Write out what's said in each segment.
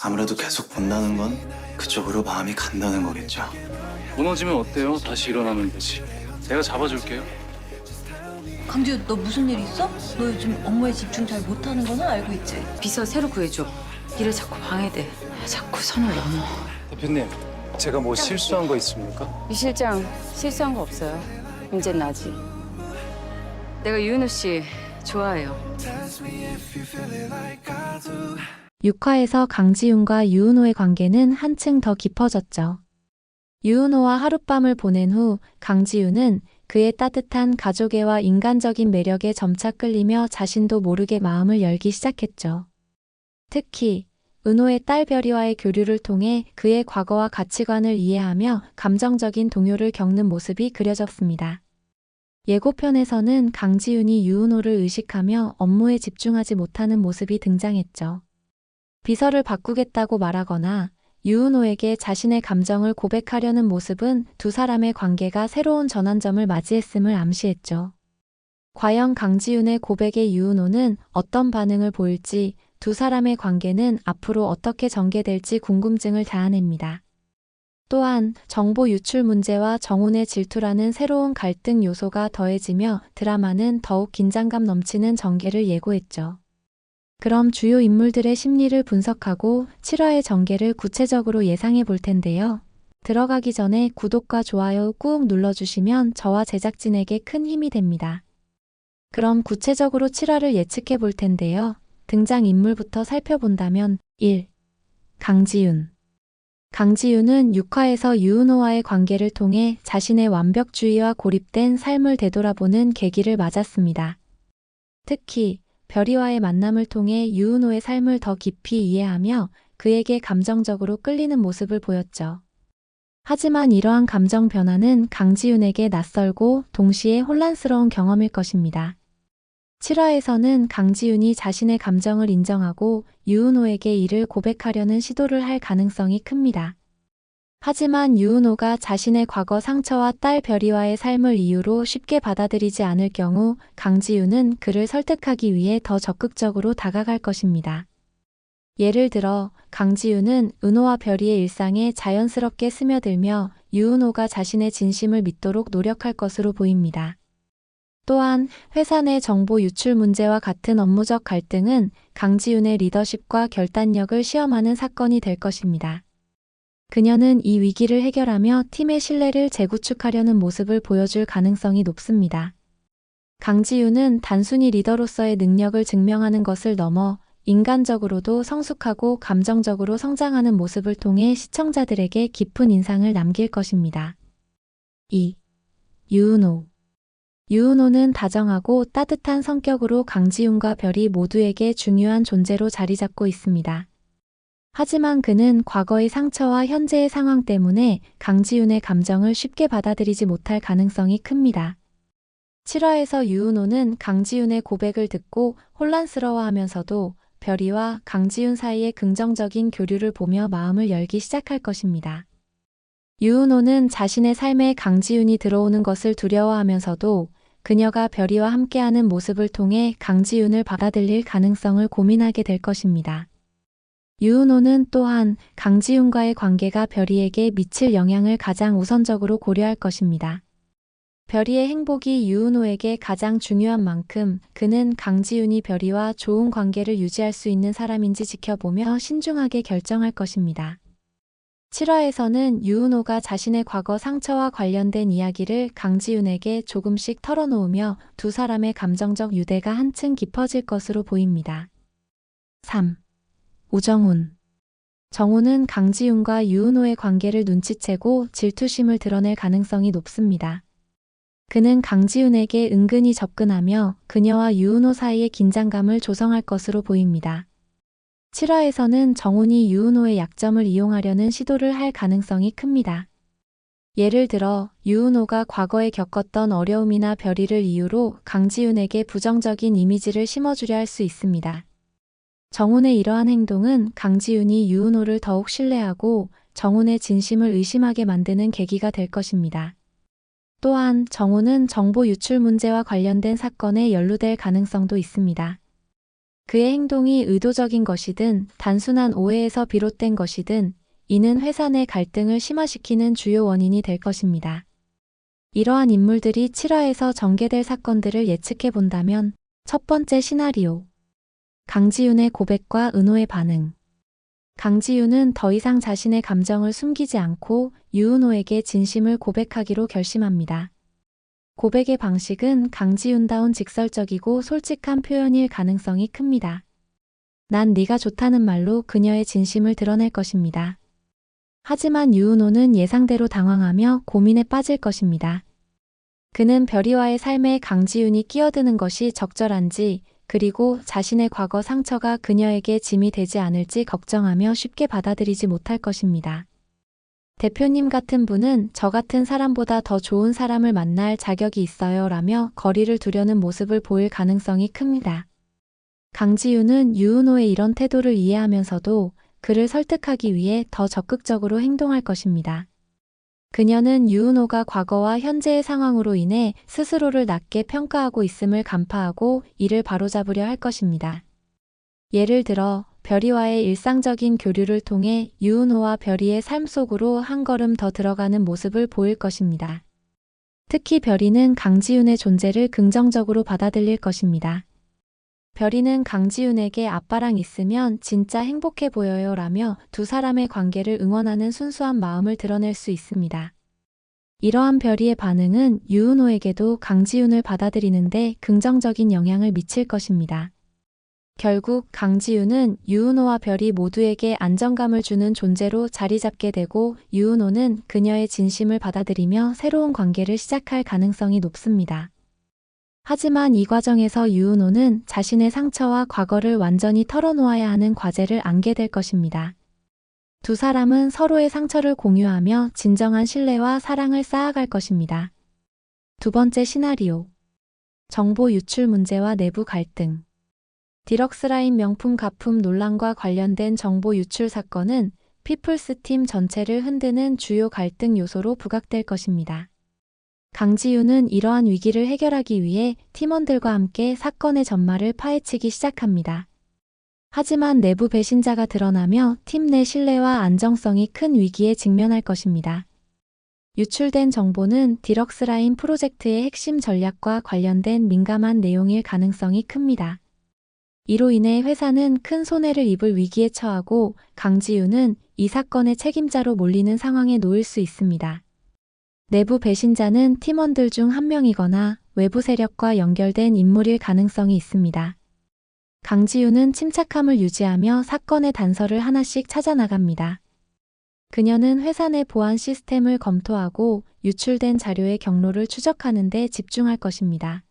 아무래도 계속 본다는 건 그쪽으로 마음이 간다는 거겠죠. 무너지면 어때요? 다시 일어나면 되지. 제가 잡아줄게요. 강지우, 너 무슨 일 있어? 너 요즘 업무에 집중 잘 못하는 거는 알고 있지? 비서 새로 구해줘. 일에 자꾸 방해돼. 자꾸 선을 넘어. 대표님, 제가 뭐 실수한 거 있습니까? 이 실장 실수한 거 없어요. 이젠 나지. 내가 유은호 씨 좋아해요. 6화에서 강지훈과 유은호의 관계는 한층 더 깊어졌죠. 유은호와 하룻밤을 보낸 후 강지훈은 그의 따뜻한 가족애와 인간적인 매력에 점차 끌리며 자신도 모르게 마음을 열기 시작했죠. 특히 은호의 딸 별이와의 교류를 통해 그의 과거와 가치관을 이해하며 감정적인 동요를 겪는 모습이 그려졌습니다. 예고편에서는 강지훈이 유은호를 의식하며 업무에 집중하지 못하는 모습이 등장했죠. 비서를 바꾸겠다고 말하거나 유은호에게 자신의 감정을 고백하려는 모습은 두 사람의 관계가 새로운 전환점을 맞이했음을 암시했죠. 과연 강지훈의 고백에 유은호는 어떤 반응을 보일지, 두 사람의 관계는 앞으로 어떻게 전개될지 궁금증을 자아냅니다. 또한 정보 유출 문제와 정훈의 질투라는 새로운 갈등 요소가 더해지며 드라마는 더욱 긴장감 넘치는 전개를 예고했죠. 그럼 주요 인물들의 심리를 분석하고 7화의 전개를 구체적으로 예상해 볼 텐데요. 들어가기 전에 구독과 좋아요 꾹 눌러주시면 저와 제작진에게 큰 힘이 됩니다. 그럼 구체적으로 7화를 예측해 볼 텐데요. 등장인물부터 살펴본다면 1. 강지훈. 강지훈은 6화에서 유은호와의 관계를 통해 자신의 완벽주의와 고립된 삶을 되돌아보는 계기를 맞았습니다. 특히 별이와의 만남을 통해 유은호의 삶을 더 깊이 이해하며 그에게 감정적으로 끌리는 모습을 보였죠. 하지만 이러한 감정 변화는 강지훈에게 낯설고 동시에 혼란스러운 경험일 것입니다. 7화에서는 강지훈이 자신의 감정을 인정하고 유은호에게 이를 고백하려는 시도를 할 가능성이 큽니다. 하지만 유은호가 자신의 과거 상처와 딸 별이와의 삶을 이유로 쉽게 받아들이지 않을 경우 강지훈은 그를 설득하기 위해 더 적극적으로 다가갈 것입니다. 예를 들어 강지훈은 은호와 별이의 일상에 자연스럽게 스며들며 유은호가 자신의 진심을 믿도록 노력할 것으로 보입니다. 또한 회사 내 정보 유출 문제와 같은 업무적 갈등은 강지훈의 리더십과 결단력을 시험하는 사건이 될 것입니다. 그녀는 이 위기를 해결하며 팀의 신뢰를 재구축하려는 모습을 보여줄 가능성이 높습니다. 강지훈은 단순히 리더로서의 능력을 증명하는 것을 넘어 인간적으로도 성숙하고 감정적으로 성장하는 모습을 통해 시청자들에게 깊은 인상을 남길 것입니다. 2. 유은호. 유은호는 다정하고 따뜻한 성격으로 강지훈과 별이 모두에게 중요한 존재로 자리 잡고 있습니다. 하지만 그는 과거의 상처와 현재의 상황 때문에 강지훈의 감정을 쉽게 받아들이지 못할 가능성이 큽니다. 7화에서 유은호는 강지훈의 고백을 듣고 혼란스러워하면서도 별이와 강지훈 사이의 긍정적인 교류를 보며 마음을 열기 시작할 것입니다. 유은호는 자신의 삶에 강지훈이 들어오는 것을 두려워하면서도 그녀가 별이와 함께하는 모습을 통해 강지훈을 받아들일 가능성을 고민하게 될 것입니다. 유은호는 또한 강지훈과의 관계가 별이에게 미칠 영향을 가장 우선적으로 고려할 것입니다. 별이의 행복이 유은호에게 가장 중요한 만큼 그는 강지훈이 별이와 좋은 관계를 유지할 수 있는 사람인지 지켜보며 신중하게 결정할 것입니다. 7화에서는 유은호가 자신의 과거 상처와 관련된 이야기를 강지훈에게 조금씩 털어놓으며 두 사람의 감정적 유대가 한층 깊어질 것으로 보입니다. 3. 우정훈. 정훈은 강지훈과 유은호의 관계를 눈치채고 질투심을 드러낼 가능성이 높습니다. 그는 강지훈에게 은근히 접근하며 그녀와 유은호 사이의 긴장감을 조성할 것으로 보입니다. 7화에서는 정훈이 유은호의 약점을 이용하려는 시도를 할 가능성이 큽니다. 예를 들어 유은호가 과거에 겪었던 어려움이나 별이를 이유로 강지훈에게 부정적인 이미지를 심어주려 할 수 있습니다. 정훈의 이러한 행동은 강지훈이 유은호를 더욱 신뢰하고 정훈의 진심을 의심하게 만드는 계기가 될 것입니다. 또한 정훈은 정보 유출 문제와 관련된 사건에 연루될 가능성도 있습니다. 그의 행동이 의도적인 것이든 단순한 오해에서 비롯된 것이든 이는 회사 내 갈등을 심화시키는 주요 원인이 될 것입니다. 이러한 인물들이 7화에서 전개될 사건들을 예측해 본다면 첫 번째 시나리오. 강지윤의 고백과 은호의 반응. 강지윤은 더 이상 자신의 감정을 숨기지 않고 유은호에게 진심을 고백하기로 결심합니다. 고백의 방식은 강지윤다운 직설적이고 솔직한 표현일 가능성이 큽니다. 난 네가 좋다는 말로 그녀의 진심을 드러낼 것입니다. 하지만 유은호는 예상대로 당황하며 고민에 빠질 것입니다. 그는 별이와의 삶에 강지윤이 끼어드는 것이 적절한지, 그리고 자신의 과거 상처가 그녀에게 짐이 되지 않을지 걱정하며 쉽게 받아들이지 못할 것입니다. 대표님 같은 분은 저 같은 사람보다 더 좋은 사람을 만날 자격이 있어요 라며 거리를 두려는 모습을 보일 가능성이 큽니다. 강지윤은 유은호의 이런 태도를 이해하면서도 그를 설득하기 위해 더 적극적으로 행동할 것입니다. 그녀는 유은호가 과거와 현재의 상황으로 인해 스스로를 낮게 평가하고 있음을 간파하고 이를 바로잡으려 할 것입니다. 예를 들어 별이와의 일상적인 교류를 통해 유은호와 별이의 삶 속으로 한 걸음 더 들어가는 모습을 보일 것입니다. 특히 별이는 강지윤의 존재를 긍정적으로 받아들일 것입니다. 별이는 강지윤에게 아빠랑 있으면 진짜 행복해 보여요 라며 두 사람의 관계를 응원하는 순수한 마음을 드러낼 수 있습니다. 이러한 별이의 반응은 유은호에게도 강지윤을 받아들이는데 긍정적인 영향을 미칠 것입니다. 결국 강지윤은 유은호와 별이 모두에게 안정감을 주는 존재로 자리 잡게 되고 유은호는 그녀의 진심을 받아들이며 새로운 관계를 시작할 가능성이 높습니다. 하지만 이 과정에서 유은호는 자신의 상처와 과거를 완전히 털어놓아야 하는 과제를 안게 될 것입니다. 두 사람은 서로의 상처를 공유하며 진정한 신뢰와 사랑을 쌓아갈 것입니다. 두 번째 시나리오. 정보 유출 문제와 내부 갈등. 디럭스라인 명품 가품 논란과 관련된 정보 유출 사건은 피플스 팀 전체를 흔드는 주요 갈등 요소로 부각될 것입니다. 강지윤은 이러한 위기를 해결하기 위해 팀원들과 함께 사건의 전말을 파헤치기 시작합니다. 하지만 내부 배신자가 드러나며 팀 내 신뢰와 안정성이 큰 위기에 직면할 것입니다. 유출된 정보는 디럭스라인 프로젝트의 핵심 전략과 관련된 민감한 내용일 가능성이 큽니다. 이로 인해 회사는 큰 손해를 입을 위기에 처하고 강지윤은 이 사건의 책임자로 몰리는 상황에 놓일 수 있습니다. 내부 배신자는 팀원들 중 한 명이거나 외부 세력과 연결된 인물일 가능성이 있습니다. 강지윤은 침착함을 유지하며 사건의 단서를 하나씩 찾아나갑니다. 그녀는 회사 내 보안 시스템을 검토하고 유출된 자료의 경로를 추적하는 데 집중할 것입니다.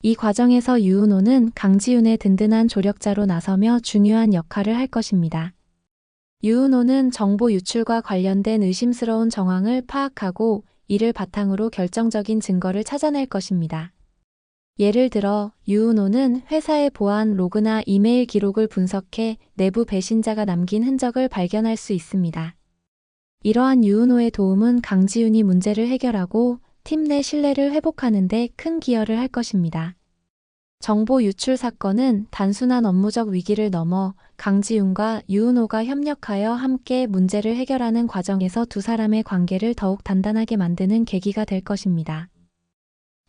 이 과정에서 유은호는 강지윤의 든든한 조력자로 나서며 중요한 역할을 할 것입니다. 유은호는 정보 유출과 관련된 의심스러운 정황을 파악하고 이를 바탕으로 결정적인 증거를 찾아낼 것입니다. 예를 들어 유은호는 회사의 보안 로그나 이메일 기록을 분석해 내부 배신자가 남긴 흔적을 발견할 수 있습니다. 이러한 유은호의 도움은 강지윤이 문제를 해결하고 팀 내 신뢰를 회복하는 데 큰 기여를 할 것입니다. 정보 유출 사건은 단순한 업무적 위기를 넘어 강지윤과 유은호가 협력하여 함께 문제를 해결하는 과정에서 두 사람의 관계를 더욱 단단하게 만드는 계기가 될 것입니다.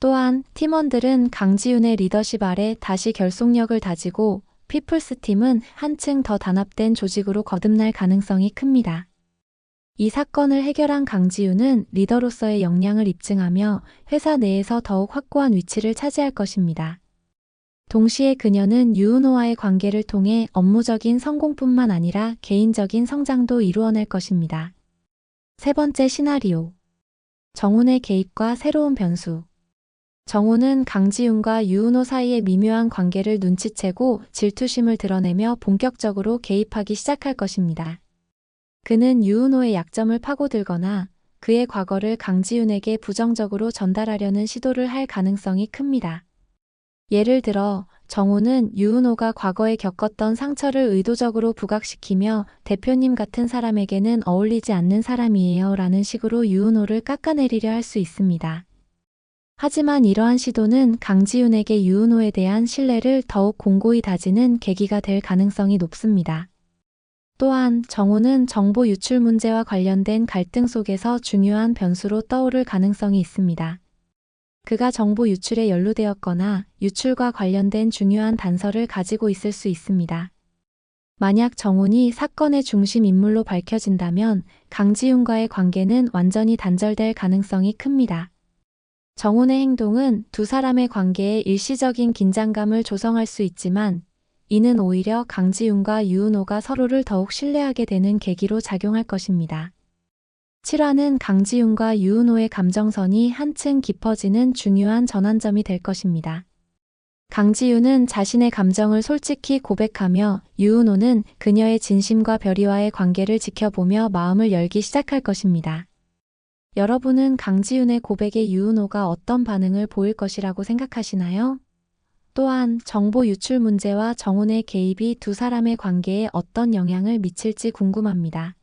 또한 팀원들은 강지윤의 리더십 아래 다시 결속력을 다지고 피플스 팀은 한층 더 단합된 조직으로 거듭날 가능성이 큽니다. 이 사건을 해결한 강지윤은 리더로서의 역량을 입증하며 회사 내에서 더욱 확고한 위치를 차지할 것입니다. 동시에 그녀는 유은호와의 관계를 통해 업무적인 성공뿐만 아니라 개인적인 성장도 이루어낼 것입니다. 세 번째 시나리오. 정훈의 개입과 새로운 변수. 정훈은 강지윤과 유은호 사이의 미묘한 관계를 눈치채고 질투심을 드러내며 본격적으로 개입하기 시작할 것입니다. 그는 유은호의 약점을 파고들거나 그의 과거를 강지윤에게 부정적으로 전달하려는 시도를 할 가능성이 큽니다. 예를 들어 정훈은 유은호가 과거에 겪었던 상처를 의도적으로 부각시키며 대표님 같은 사람에게는 어울리지 않는 사람이에요 라는 식으로 유은호를 깎아내리려 할 수 있습니다. 하지만 이러한 시도는 강지윤에게 유은호에 대한 신뢰를 더욱 공고히 다지는 계기가 될 가능성이 높습니다. 또한 정호는 정보 유출 문제와 관련된 갈등 속에서 중요한 변수로 떠오를 가능성이 있습니다. 그가 정보 유출에 연루되었거나 유출과 관련된 중요한 단서를 가지고 있을 수 있습니다. 만약 정훈이 사건의 중심 인물로 밝혀진다면 강지윤과의 관계는 완전히 단절될 가능성이 큽니다. 정훈의 행동은 두 사람의 관계에 일시적인 긴장감을 조성할 수 있지만 이는 오히려 강지윤과 유은호가 서로를 더욱 신뢰하게 되는 계기로 작용할 것입니다. 7화는 강지윤과 유은호의 감정선이 한층 깊어지는 중요한 전환점이 될 것입니다. 강지윤은 자신의 감정을 솔직히 고백하며 유은호는 그녀의 진심과 별이와의 관계를 지켜보며 마음을 열기 시작할 것입니다. 여러분은 강지윤의 고백에 유은호가 어떤 반응을 보일 것이라고 생각하시나요? 또한 정보 유출 문제와 정훈의 개입이 두 사람의 관계에 어떤 영향을 미칠지 궁금합니다.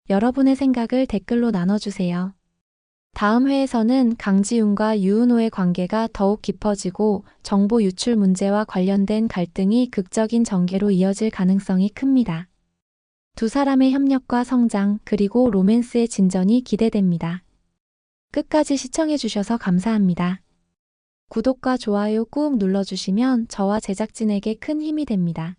여러분의 생각을 댓글로 나눠주세요. 다음 회에서는 강지윤과 유은호의 관계가 더욱 깊어지고 정보 유출 문제와 관련된 갈등이 극적인 전개로 이어질 가능성이 큽니다. 두 사람의 협력과 성장 그리고 로맨스의 진전이 기대됩니다. 끝까지 시청해주셔서 감사합니다. 구독과 좋아요 꾹 눌러주시면 저와 제작진에게 큰 힘이 됩니다.